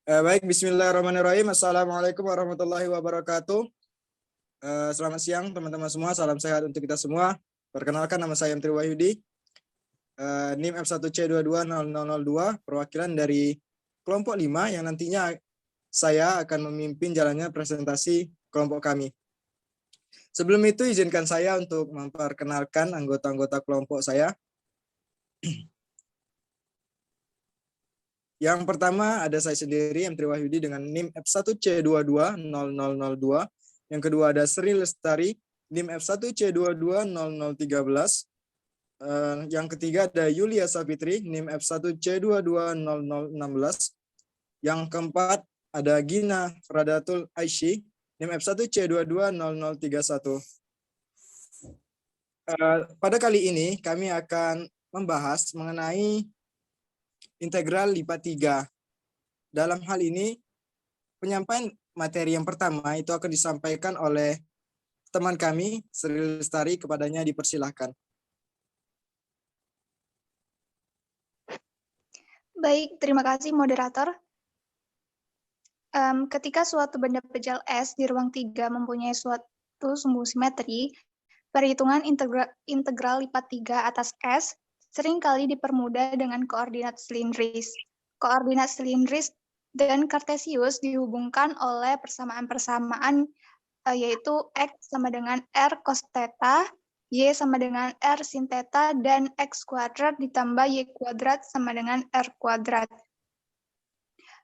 Baik, bismillahirrahmanirrahim. Assalamualaikum warahmatullahi wabarakatuh. Selamat siang teman-teman semua, salam sehat untuk kita semua. Perkenalkan, nama saya M. Wahyudi, NIM F1C220002, perwakilan dari kelompok 5 yang nantinya saya akan memimpin jalannya presentasi kelompok kami. Sebelum itu, izinkan saya untuk memperkenalkan anggota-anggota kelompok saya. Yang pertama ada saya sendiri, M. Wahyudi dengan NIM F1C220002. Yang kedua ada Sri Lestari, NIM F1C220013. Yang ketiga ada Yulia Sapitri, NIM F1C220016. Yang keempat ada Gina Radatul Aishi, NIM F1C220031. Pada kali ini kami akan membahas mengenai integral lipat 3. Dalam hal ini, penyampaian materi yang pertama itu akan disampaikan oleh teman kami, Sri Lestari, kepadanya dipersilahkan. Baik, terima kasih moderator. Ketika suatu benda pejal S di ruang 3 mempunyai suatu sumbu simetri, perhitungan integral lipat 3 atas S seringkali dipermudah dengan koordinat silindris. Koordinat silindris dan kartesius dihubungkan oleh persamaan-persamaan yaitu X sama dengan R cos theta, Y sama dengan R sin theta, dan X kuadrat ditambah Y kuadrat sama dengan R kuadrat.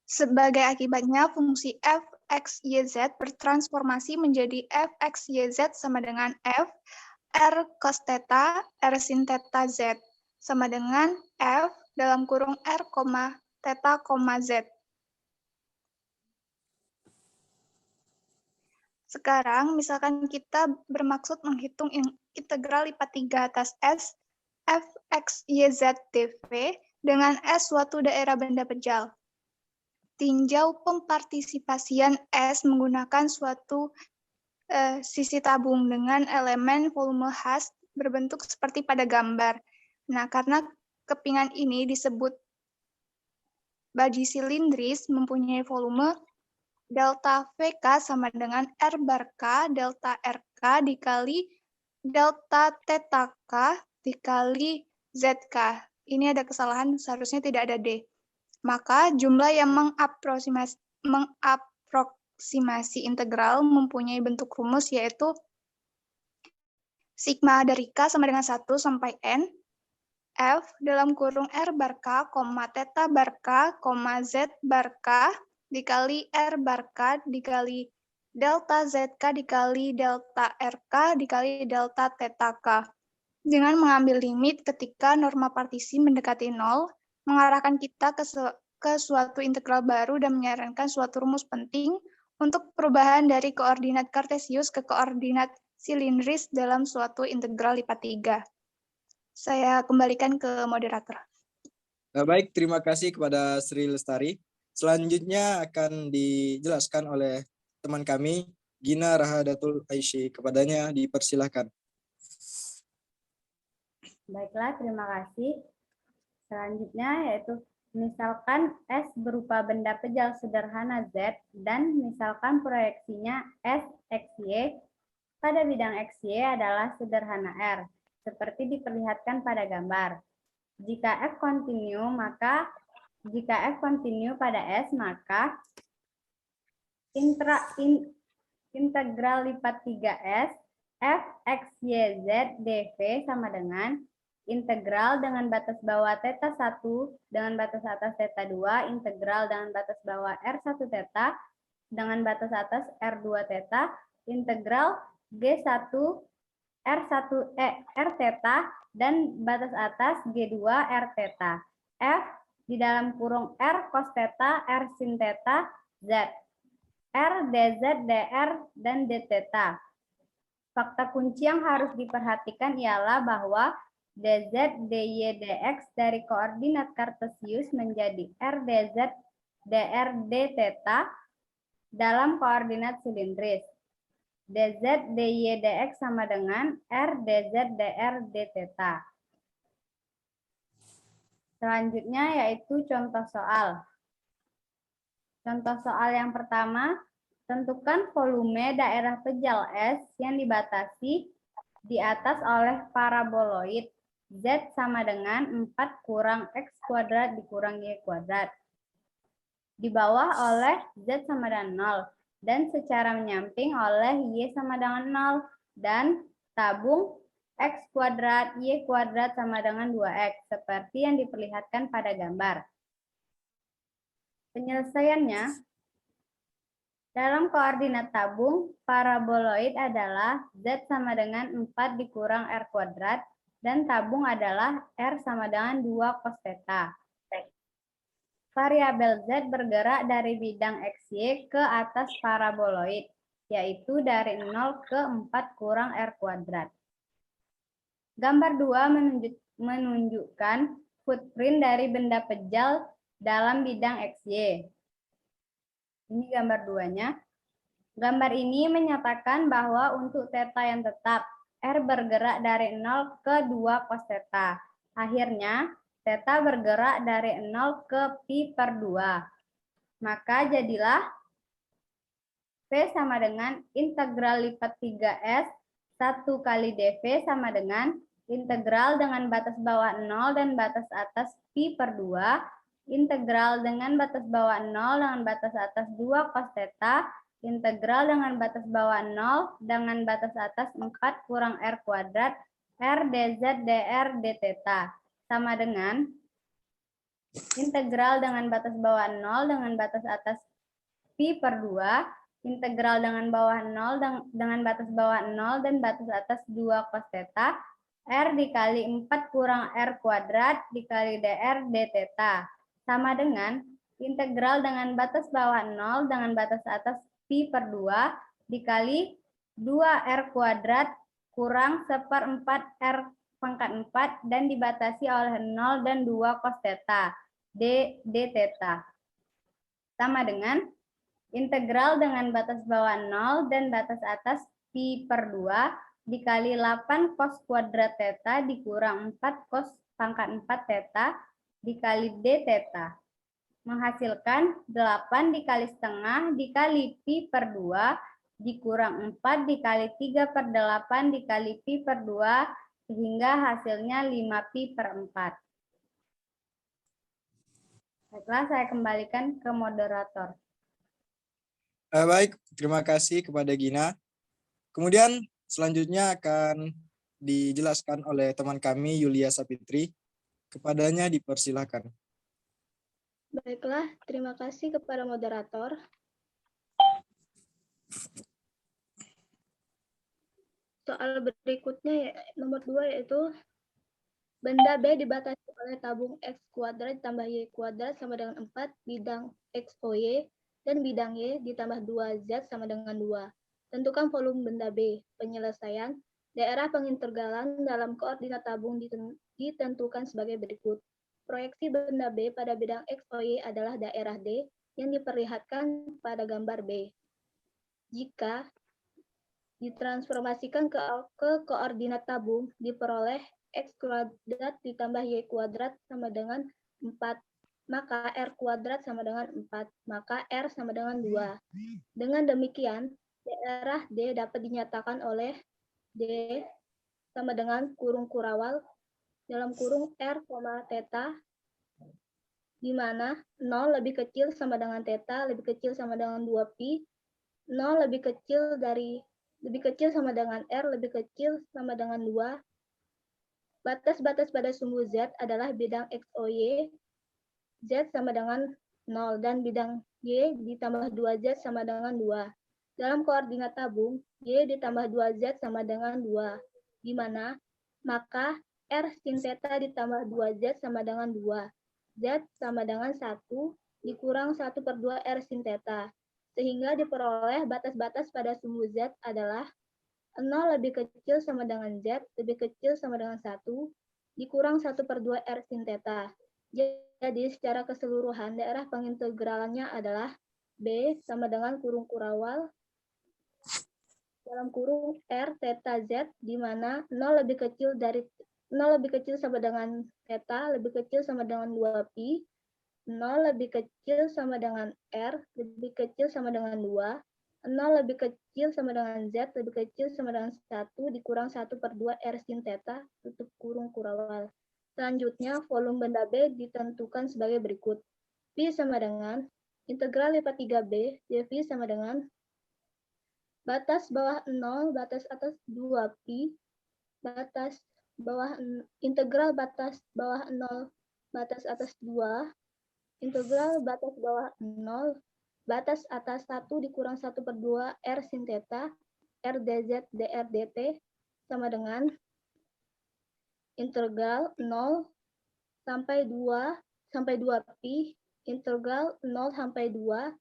Sebagai akibatnya, fungsi f x, y, z bertransformasi menjadi f x, y, z sama dengan f r cos theta, r sin theta, z sama dengan f dalam kurung r, theta, z. Sekarang, misalkan kita bermaksud menghitung integral lipat 3 atas S, f x, y, z, dv dengan S suatu daerah benda pejal. Tinjau pempartisipasian S menggunakan suatu sisi tabung dengan elemen volume khas berbentuk seperti pada gambar. Nah, karena kepingan ini disebut badi silindris mempunyai volume, delta VK sama dengan R bar K delta RK dikali delta theta K dikali ZK. Ini ada kesalahan, seharusnya tidak ada D. Maka jumlah yang mengaproksimasi integral mempunyai bentuk rumus yaitu sigma dari K sama dengan 1 sampai N, F dalam kurung R bar K, theta bar K, Z bar K, dikali R bar K, dikali delta ZK, dikali delta RK, dikali delta theta K. Dengan mengambil limit ketika norma partisi mendekati 0, mengarahkan kita ke suatu integral baru dan menyarankan suatu rumus penting untuk perubahan dari koordinat kartesius ke koordinat silindris dalam suatu integral lipat 3. Saya kembalikan ke moderator. Baik, terima kasih kepada Sri Lestari. Selanjutnya akan dijelaskan oleh teman kami, Gina Radatul Aishi. Kepadanya dipersilahkan. Baiklah, terima kasih. Selanjutnya yaitu misalkan S berupa benda pejal sederhana Z dan misalkan proyeksinya S, XY pada bidang XY adalah sederhana R, seperti diperlihatkan pada gambar. Jika F kontinu pada S, maka integral lipat 3S F, X, Y, Z, dV sama dengan integral dengan batas bawah theta 1 dengan batas atas theta 2, integral dengan batas bawah R1 theta dengan batas atas R2 theta, integral G1 R theta dan batas atas G2 R theta. F di dalam kurung R cos theta, R sin theta, Z. R, dz, dr, dan d theta. Fakta kunci yang harus diperhatikan ialah bahwa dz, dy, dx dari koordinat kartesius menjadi r, dz, dr, d theta dalam koordinat silindris. dz, dy, dx sama dengan r, dz, dr, d theta. Selanjutnya yaitu contoh soal. Contoh soal yang pertama, tentukan volume daerah pejal S yang dibatasi di atas oleh paraboloid Z sama dengan 4 kurang X kuadrat dikurang Y kuadrat. Di bawah oleh Z sama dengan 0 dan secara menyamping oleh Y sama dengan 0 dan tabung X kuadrat Y kuadrat sama dengan 2X seperti yang diperlihatkan pada gambar. Penyelesaiannya, dalam koordinat tabung, paraboloid adalah Z sama dengan 4 dikurang R kuadrat dan tabung adalah R sama dengan 2 cos theta. Variabel Z bergerak dari bidang XY ke atas paraboloid, yaitu dari 0 ke 4 kurang R kuadrat. Gambar 2 menunjukkan footprint dari benda pejal dalam bidang XY. Ini gambar 2-nya. Gambar ini menyatakan bahwa untuk theta yang tetap, R bergerak dari 0 ke 2 cos theta. Akhirnya, theta bergerak dari 0 ke pi per 2. Maka jadilah V sama dengan integral lipat 3S 1 kali dV sama dengan integral dengan batas bawah 0 dan batas atas pi per 2, integral dengan batas bawah 0 dengan batas atas 2 cos theta, integral dengan batas bawah 0 dengan batas atas 4 kurang R kuadrat R dz dr d theta sama dengan integral dengan batas bawah 0 dengan batas atas pi per 2, integral dengan bawah 0 dengan batas bawah 0 dan batas atas 2 cos theta, R dikali 4 kurang R kuadrat dikali dr d theta sama dengan integral dengan batas bawah 0 dengan batas atas pi per 2 dikali 2R kuadrat kurang 1/4 R pangkat 4 dan dibatasi oleh 0 dan 2 cos theta d theta sama dengan integral dengan batas bawah 0 dan batas atas pi per 2 dikali 8 cos kuadrat theta dikurang 4 cos pangkat 4 theta dikali d theta menghasilkan 8 dikali setengah dikali pi per 2 dikurang 4 dikali 3 per 8 dikali pi per 2 sehingga hasilnya 5 pi per 4. Baiklah, saya kembalikan ke moderator. Baik, terima kasih kepada Gina. Kemudian selanjutnya akan dijelaskan oleh teman kami Yulia Sapitri. Kepadanya dipersilahkan. Baiklah, terima kasih kepada moderator. Soal berikutnya nomor 2 yaitu benda B dibatasi oleh tabung X kuadrat ditambah Y kuadrat sama dengan 4 bidang X OY dan bidang Y ditambah 2Z sama dengan 2. Tentukan volume benda B. Penyelesaian, daerah pengintegralan dalam koordinat tabung ditentukan sebagai berikut. Proyeksi benda B pada bidang X OY adalah daerah D yang diperlihatkan pada gambar B. Jika ditransformasikan ke koordinat tabung, diperoleh X kuadrat ditambah Y kuadrat sama dengan 4. Maka R kuadrat sama dengan 4. Maka R sama dengan 2. Dengan demikian, daerah D dapat dinyatakan oleh D sama dengan kurung kurawal dalam kurung R, theta, di mana 0 lebih kecil sama dengan theta, lebih kecil sama dengan 2pi, 0 lebih kecil sama dengan R, lebih kecil sama dengan 2. Batas-batas pada sumbu Z adalah bidang X, Y, Z sama dengan 0, dan bidang Y ditambah 2Z sama dengan 2. Dalam koordinat tabung, Y ditambah 2Z sama dengan 2, di mana maka R sin theta ditambah 2Z sama dengan 2. Z sama dengan 1 dikurang 1/2 R sin theta. Sehingga diperoleh batas-batas pada sumbu Z adalah 0 lebih kecil sama dengan Z, lebih kecil sama dengan 1, dikurang 1/2 R sin theta. Jadi secara keseluruhan daerah pengintegralannya adalah B sama dengan kurung kurawal dalam kurung R theta Z, di mana 0 lebih kecil sama dengan theta, lebih kecil sama dengan 2pi, 0 lebih kecil sama dengan R lebih kecil sama dengan 2, 0 lebih kecil sama dengan Z lebih kecil sama dengan 1 dikurang 1/2 R sin theta tutup kurung kurawal. Selanjutnya, volume benda B ditentukan sebagai berikut. P sama dengan integral lipat 3B, dV sama dengan batas bawah 0, batas atas 2Pi, batas bawah integral batas bawah 0, batas atas 2, integral batas bawah 0, batas atas 1 dikurang 1/2 R sin theta, R dz dr dt sama dengan integral 0 sampai 2pi, integral 0 sampai 2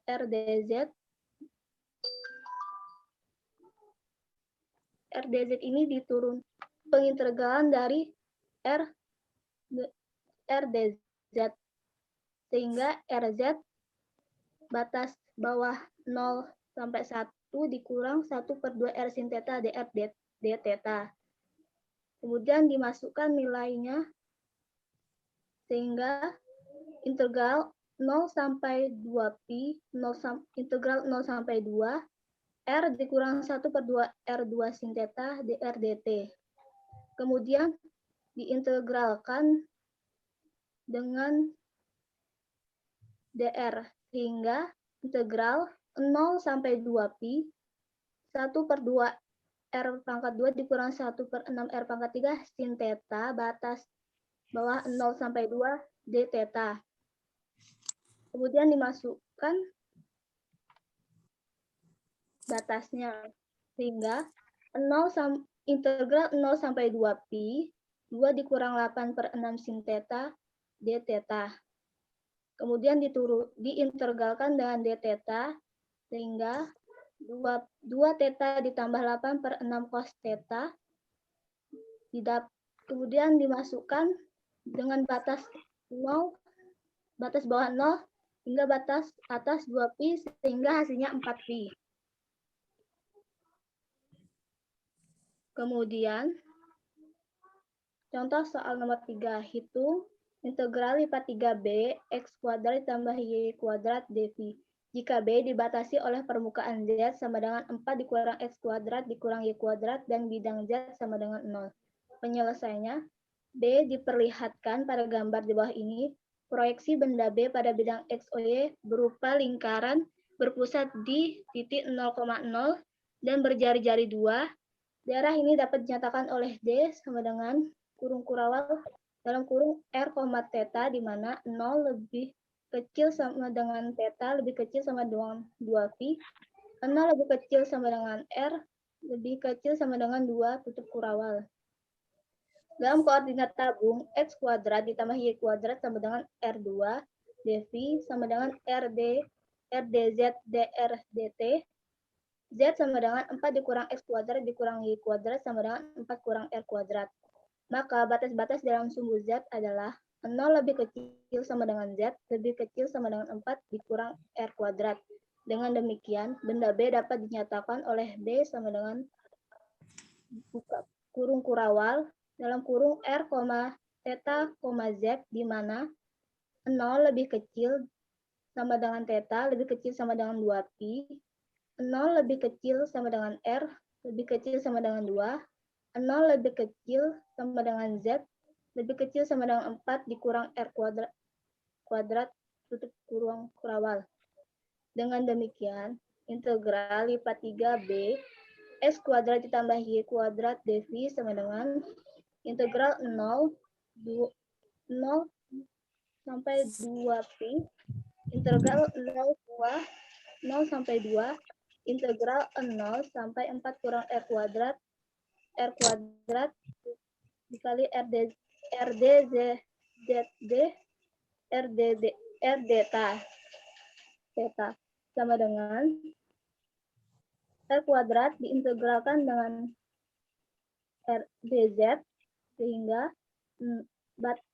R dz. R dz ini diturun pengintegralan dari R dz sehingga RZ batas bawah 0 sampai 1 dikurang 1/2 R sin theta dr d theta. Kemudian dimasukkan nilainya sehingga integral 0 sampai 2pi, integral 0 sampai 2 R dikurang 1/2 R2 sin theta dr dt. Kemudian diintegralkan dengan dr sehingga integral 0 sampai 2pi 1/2 R pangkat 2 dikurang 1/6 R pangkat 3 sin theta batas bawah 0 sampai 2 d theta. Kemudian dimasukkan batasnya sehingga integral 0 sampai 2pi 2 dikurang 8/6 sin theta d theta. Kemudian diintegralkan dengan d theta sehingga 2 theta ditambah 8/6 cos theta. Kemudian dimasukkan dengan batas 0, batas bawah 0 hingga batas atas 2pi sehingga hasilnya 4pi. Kemudian contoh soal nomor 3, hitung integral lipat 3b x kuadrat ditambah y kuadrat dv. Jika b dibatasi oleh permukaan z sama dengan 4 dikurang x kuadrat dikurang y kuadrat dan bidang z sama dengan 0. Penyelesaiannya, B diperlihatkan pada gambar di bawah ini. Proyeksi benda B pada bidang x, o, y berupa lingkaran berpusat di titik 0,0 dan berjari-jari 2. Daerah ini dapat dinyatakan oleh D sama dengan kurung kurawal dalam kurung R, theta di mana 0 lebih kecil sama dengan theta lebih kecil sama dengan 2pi, 0 lebih kecil sama dengan R lebih kecil sama dengan 2 tutup kurawal. Dalam koordinat tabung, x kuadrat ditambah y kuadrat sama dengan R2, dv sama dengan rdz dr dt, z sama dengan 4 dikurang x kuadrat dikurang y kuadrat sama dengan 4 kurang r kuadrat. Maka batas-batas dalam sumbu z adalah 0 lebih kecil sama dengan z lebih kecil sama dengan 4 dikurang r kuadrat. Dengan demikian, benda B dapat dinyatakan oleh B sama dengan buka kurung kurawal dalam kurung R, theta, z di mana 0 lebih kecil sama dengan theta lebih kecil sama dengan 2pi, 0 lebih kecil sama dengan R lebih kecil sama dengan 2, 0 lebih kecil sama dengan z lebih kecil sama dengan 4 dikurang r kuadrat tutup kurung kurawal. Dengan demikian, integral lipat 3b x kuadrat ditambah y kuadrat dv sama dengan integral 0 sampai 2pi, integral 0 sampai 2, integral 0 sampai 4 kurang r kuadrat dikali rdz theta sama dengan r kuadrat diintegralkan dengan rdz sehingga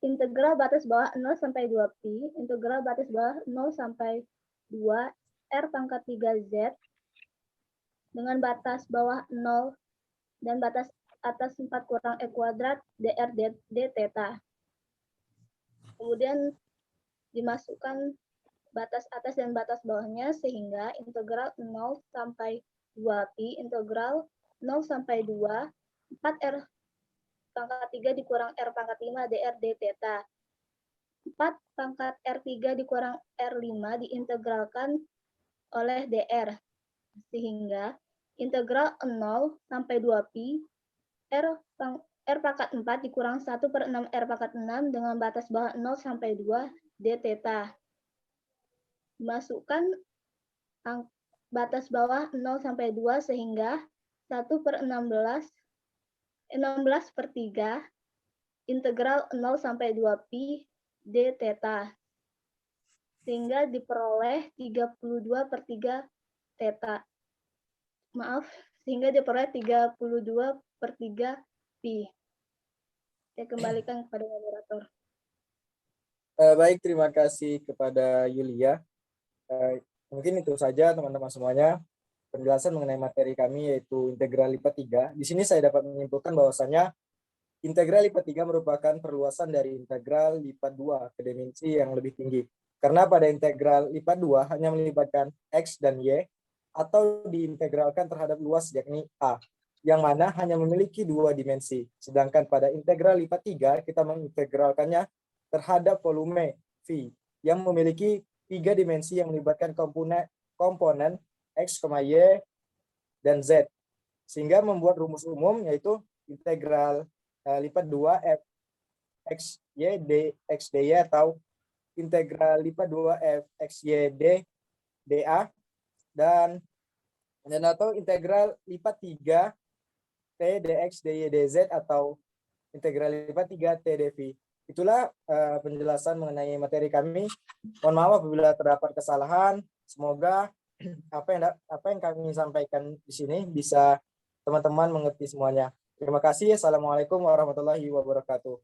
integral batas bawah 0 sampai 2pi, integral batas bawah 0 sampai 2 r pangkat 3z dengan batas bawah 0 dan batas atas 4 kurang e kuadrat dr d theta. Kemudian Dimasukkan batas atas dan batas bawahnya sehingga integral 0 sampai 2pi integral 0 sampai 2 4r pangkat 3 dikurang r pangkat 5 dr d theta. 4 pangkat r3 dikurang r5 diintegralkan oleh dr sehingga integral 0 sampai 2pi r pangkat 4 dikurang 1/6 r pangkat 6 dengan batas bawah 0 sampai 2 d theta. Masukkan batas bawah 0 sampai 2 sehingga 1/16 per 3 integral 0 sampai 2pi d theta. Sehingga diperoleh 32 per 3 theta. Maaf, sehingga diperoleh 32 per 3 pi. Saya kembalikan kepada moderator. Baik, terima kasih kepada Yulia. Mungkin itu saja teman-teman semuanya penjelasan mengenai materi kami yaitu integral lipat 3. Di sini saya dapat menyimpulkan bahwasanya integral lipat 3 merupakan perluasan dari integral lipat 2 ke dimensi yang lebih tinggi. Karena pada integral lipat 2 hanya melibatkan X dan Y atau diintegralkan terhadap luas yakni A, yang mana hanya memiliki 2 dimensi. Sedangkan pada integral lipat 3 kita mengintegralkannya terhadap volume V yang memiliki 3 dimensi yang melibatkan komponen X, Y, dan Z. Sehingga membuat rumus umum yaitu integral lipat 2 F X, Y, X, dy atau integral lipat 2 F X, Y, dA dan atau integral lipat 3 T dx, dy, dz atau integral lipat 3 T dv. Itulah penjelasan mengenai materi kami. Mohon maaf apabila terdapat kesalahan. Semoga apa yang kami sampaikan di sini bisa teman-teman mengerti semuanya. Terima kasih. Assalamualaikum warahmatullahi wabarakatuh.